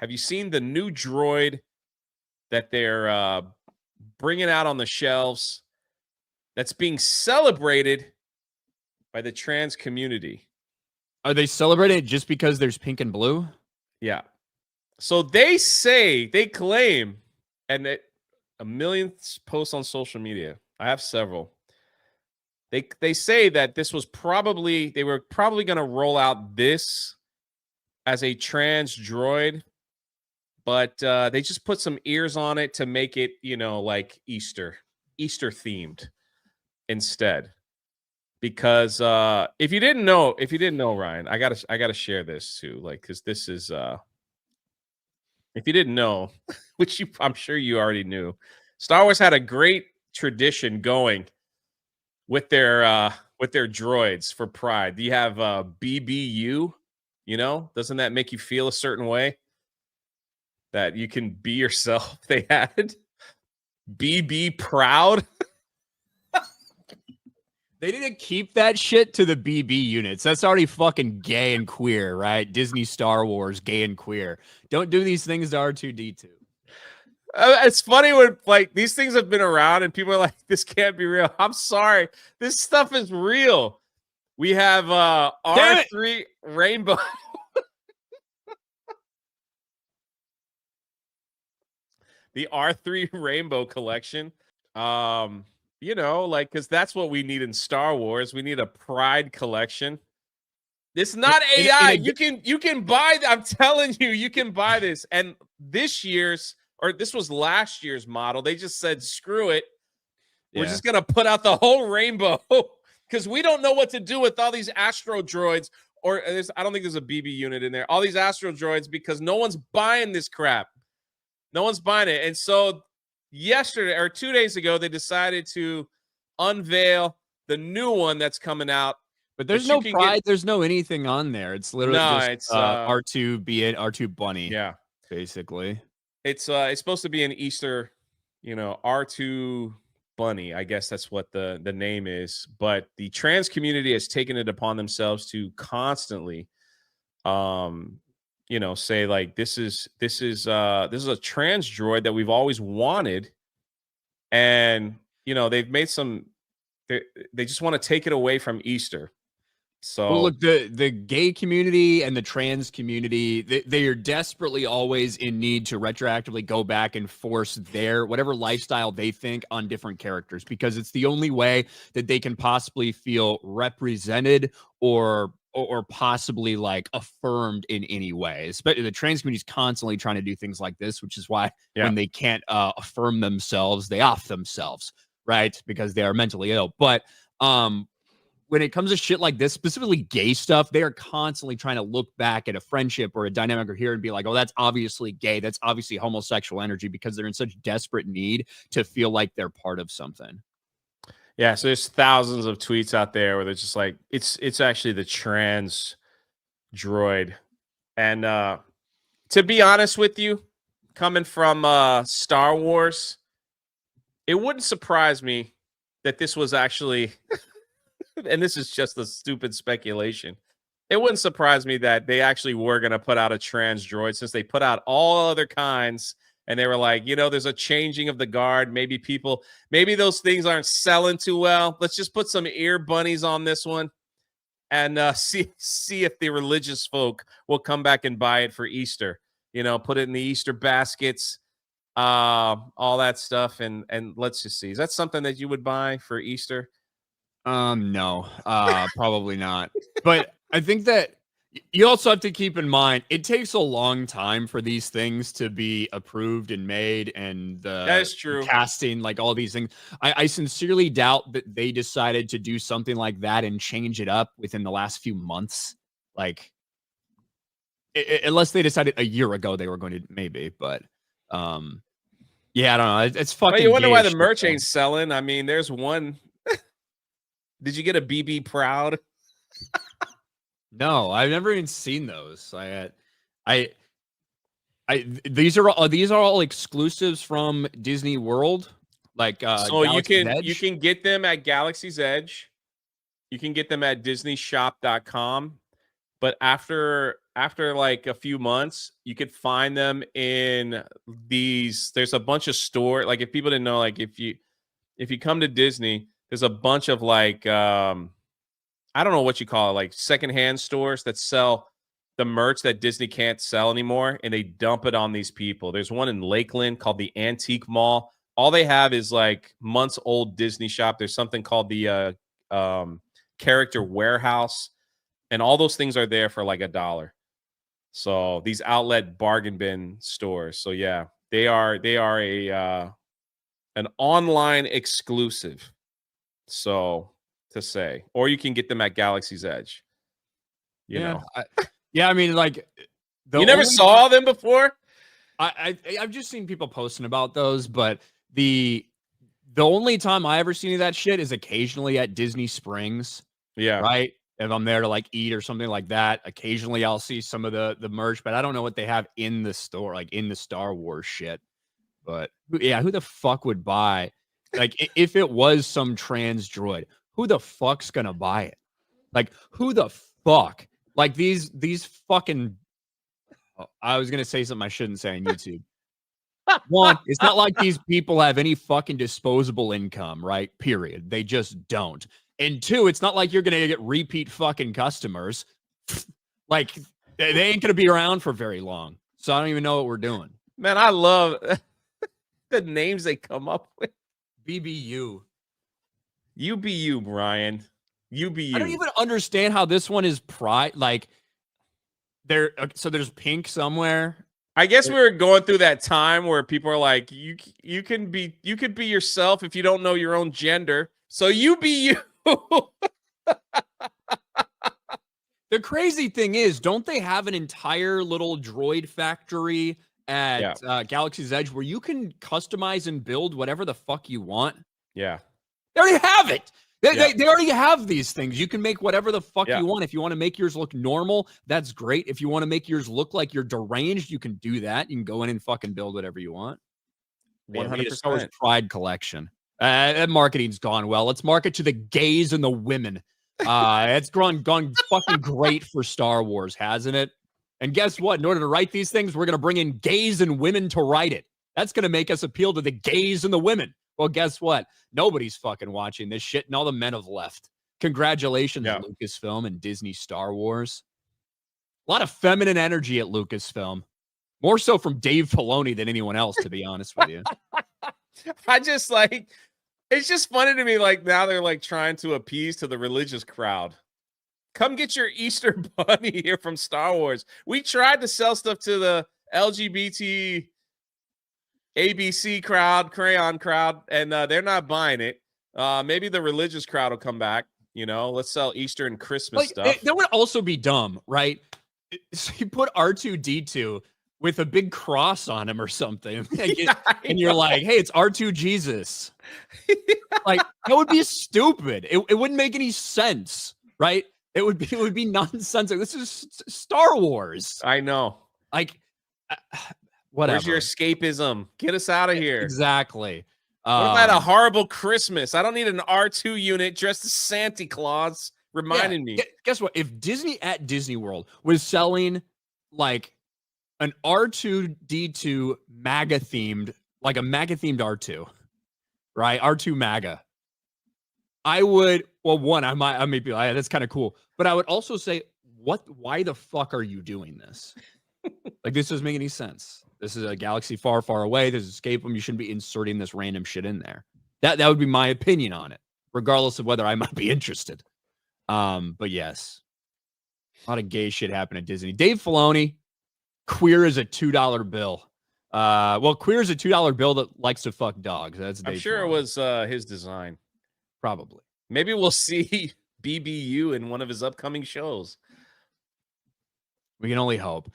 Have you seen the new droid that they're bringing out on the shelves that's being celebrated by the trans community? Are they celebrating it just because there's pink and blue? Yeah. So they claim, and a million posts on social media. I have several. They say that they were probably going to roll out this as a trans droid, but they just put some ears on it to make it, like Easter themed instead. Because if you didn't know, Ryan, I gotta share this too, like, because this is if you didn't know, which I'm sure you already knew, Star Wars had a great tradition going with their droids for Pride. You have BBU, doesn't that make you feel a certain way? That you can be yourself. They had BB Proud. They need to keep that shit to the BB units. That's already fucking gay and queer, right? Disney Star Wars, gay and queer. Don't do these things to R2D2. It's funny when, like, these things have been around and people are like, this can't be real. I'm sorry. This stuff is real. We have R3 Rainbow. The R3 Rainbow collection. Because that's what we need in Star Wars. We need a Pride collection. It's not AI. You can buy. I'm telling you, you can buy this. And this was last year's model. They just said, screw it. We're just gonna put out the whole rainbow because we don't know what to do with all these Astro droids. I don't think there's a BB unit in there. All these Astro droids, because no one's buying this crap. No one's buying it. And so yesterday or 2 days ago, they decided to unveil the new one that's coming out. But there's no Pride. There's no anything on there. It's literally just R2B R2 Bunny. Yeah, basically. It's supposed to be an Easter, R2 Bunny. I guess that's what the name is. But the trans community has taken it upon themselves to constantly, say like this is a trans droid that we've always wanted, and they've made they just want to take it away from Easter. So look, the gay community and the trans community, they are desperately always in need to retroactively go back and force their whatever lifestyle they think on different characters, because it's the only way that they can possibly feel represented or possibly like affirmed in any way. Especially the trans community is constantly trying to do things like this, which is why when they can't affirm themselves, they off themselves, right? Because they are mentally ill. But when it comes to shit like this, specifically gay stuff, they are constantly trying to look back at a friendship or a dynamic or here and be like, oh, that's obviously gay. That's obviously homosexual energy, because they're in such desperate need to feel like they're part of something. Yeah, so there's thousands of tweets out there where they're just like, it's actually the trans droid. And to be honest with you, coming from Star Wars, it wouldn't surprise me that this was actually, and this is just a stupid speculation, it wouldn't surprise me that they actually were going to put out a trans droid, since they put out all other kinds. And they were like, there's a changing of the guard. Maybe those things aren't selling too well. Let's just put some ear bunnies on this one and see if the religious folk will come back and buy it for Easter. Put it in the Easter baskets, all that stuff. And let's just see. Is that something that you would buy for Easter? No, probably not. But I think that you also have to keep in mind, it takes a long time for these things to be approved and made, and that is true. Casting, like all these things. I sincerely doubt that they decided to do something like that and change it up within the last few months. Like, unless they decided a year ago they were going to, maybe. But yeah, I don't know. It's fucking. Well, you wonder why the merch ain't selling. I mean, there's one. Did you get a BB Proud? No, I've never even seen those. These are all exclusives from Disney World. Like so you can get them at Galaxy's Edge. You can get them at DisneyShop.com. But after like a few months, you could find them in these. There's a bunch of store. Like if people didn't know, like if you come to Disney, there's a bunch of like I don't know what you call it, like secondhand stores that sell the merch that Disney can't sell anymore, and they dump it on these people. There's one in Lakeland called the Antique Mall. All they have is like months old Disney shop. There's something called the Character Warehouse, and all those things are there for like $1. So these outlet bargain bin stores. So yeah, they are a an online exclusive. So to say, or you can get them at Galaxy's Edge. You know, I mean, like, you never saw them before. I've just seen people posting about those, but the only time I ever see any of that shit is occasionally at Disney Springs. Yeah, right. If I'm there to like eat or something like that, occasionally I'll see some of the merch, but I don't know what they have in the store, like in the Star Wars shit. But yeah, who the fuck would buy? Like, if it was some trans droid, who the fuck's gonna buy it? Like, who the fuck? Like these fucking. I was gonna say something I shouldn't say on YouTube. One, it's not like these people have any fucking disposable income, right? Period. They just don't. And two, it's not like you're gonna get repeat fucking customers. Like, they ain't gonna be around for very long. So I don't even know what we're doing. Man, I love the names they come up with. BBU. UBU, Brian. UBU. I don't even understand how this one is pride. Like, so there's pink somewhere. I guess we were going through that time where people are like, you could be yourself if you don't know your own gender. So you be you. The crazy thing is, don't they have an entire little droid factory at Galaxy's Edge where you can customize and build whatever the fuck you want? Yeah. They already have it. They already have these things. You can make whatever the fuck you want. If you want to make yours look normal, that's great. If you want to make yours look like you're deranged, you can do that. You can go in and fucking build whatever you want. 100%. Pride collection. That marketing's gone well. Let's market to the gays and the women. It's gone fucking great for Star Wars, hasn't it? And guess what? In order to write these things, we're going to bring in gays and women to write it. That's going to make us appeal to the gays and the women. Well, guess what? Nobody's fucking watching this shit, and all the men have left. Congratulations, Lucasfilm and Disney Star Wars. A lot of feminine energy at Lucasfilm. More so from Dave Filoni than anyone else, to be honest with you. I just like, it's just funny to me, like, now they're like trying to appease to the religious crowd. Come get your Easter bunny here from Star Wars. We tried to sell stuff to the LGBT ABC crowd, crayon crowd, and they're not buying it. Maybe the religious crowd will come back. You know, let's sell Easter and Christmas stuff. That would also be dumb, right? So you put R2D2 with a big cross on him or something, and you're like, "Hey, it's R2 Jesus." Like, that would be stupid. It wouldn't make any sense, right? It would be nonsense. This is Star Wars. I know. Like, whatever. Where's your escapism? Get us out of here. Exactly. What about a horrible Christmas? I don't need an R2 unit dressed as Santa Claus reminding me. Guess what? If Disney at Disney World was selling like an R2D2 MAGA themed, like a MAGA themed R2, right? R2 MAGA. I would, well, one, I may be like, that's kind of cool. But I would also say, why the fuck are you doing this? Like, this doesn't make any sense. This is a galaxy far, far away. There's escape them. You shouldn't be inserting this random shit in there. That would be my opinion on it, regardless of whether I might be interested. But yes, a lot of gay shit happened at Disney. Dave Filoni, queer as a $2 bill. Well, queer as a $2 bill that likes to fuck dogs. That's Dave sure Filoni. It was his design. Probably. Maybe we'll see BBU in one of his upcoming shows. We can only hope.